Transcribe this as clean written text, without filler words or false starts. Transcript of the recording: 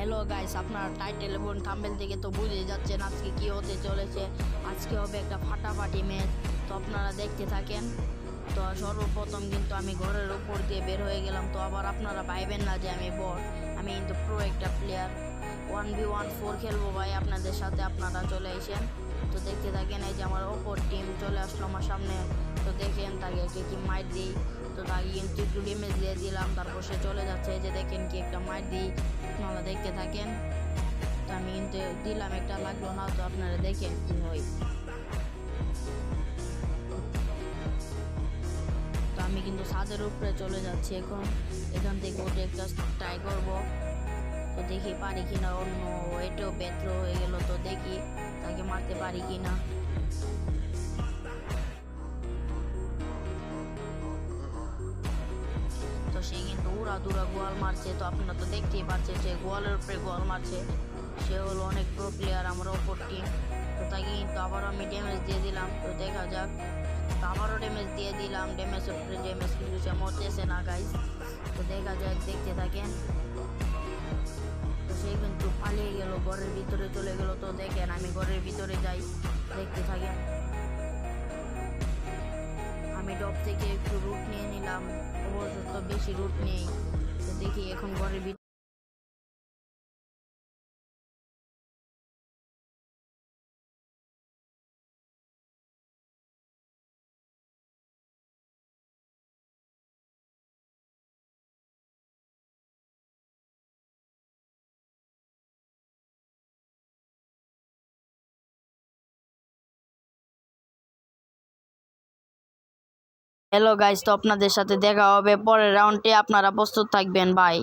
Hello guys, আপনারা title এবং thumbnail থেকে তো বুঝে যাচ্ছেন আজকে কি হতে চলেছে। আজকে হবে একটা ফাটাফাটি ম্যাচ, তো আপনারা দেখতে থাকেন। তো সর্বপ্রথম কিন্তু আমি ঘরের উপর দিয়ে বের হয়ে গেলাম। তো আবার আপনারা ভাইবেন না যে আমি বট, আমি কিন্তু প্রো একটা প্লেয়ার। 1v14 খেলবো ভাই আপনাদের সাথে, আপনারা চলে আসেন। তো দেখতে থাকেন, এই যে আমার অপর টিম চলে আসলো আমার সামনে। তো দেখেন তাকে কি মাইট দিই। তো তাকে কিন্তু একটু ড্যামেজ দিয়ে দিলাম, তারপর সে চলে যাচ্ছে। এই যে দেখেন কি একটা মাইট দিই, আপনারা দেখতে থাকেন। তো আমি কিন্তু দিলাম, একটা লাগলো না, তো আপনারা দেখেন কি হয়। তো আমি কিন্তু ছাদের উপরে চলে যাচ্ছি এখন, এখান থেকে উঠে একটা ট্রাই করব। তো দেখি পারি কিনা, অন্য এটাও ব্যর্থ হয়ে গেল। তো দেখি তাকে মারতে পারি কিনা। তো সে কিন্তু উড়া দুরা গোয়াল মারছে, তো আপনারা তো দেখতেই পাচ্ছেন সে গোয়ালের উপরে গোয়াল মারছে। সে হলো অনেক প্রো প্লেয়ার, আমার ওপর টিম। তো তাকে কিন্তু আবারও আমি ড্যামেজ দিয়ে দিলাম, তো দেখা যাক। তো আবারও ড্যামেজ দিয়ে দিলাম, ড্যামেজের উপরে ড্যামেজ, কিন্তু সে মরতেছে না গাইস। তো দেখা যাক, দেখতে থাকেন। তো সে কিন্তু পালিয়ে গেল, ঘরের ভিতরে চলে গেল। তো দেখেন আমি ঘরের ভিতরে যাই, দেখতে থাকেন। আমি ডব থেকে একটু রুট নিয়ে নিলাম, অবশ্য তো বেশি রুট নেই। তো দেখি এখন ঘরের ভিতরে। হ্যালো গাইস, তো আপনাদের সাথে দেখা হবে পরের রাউন্ডে, আপনারা প্রস্তুত থাকবেন, বাই।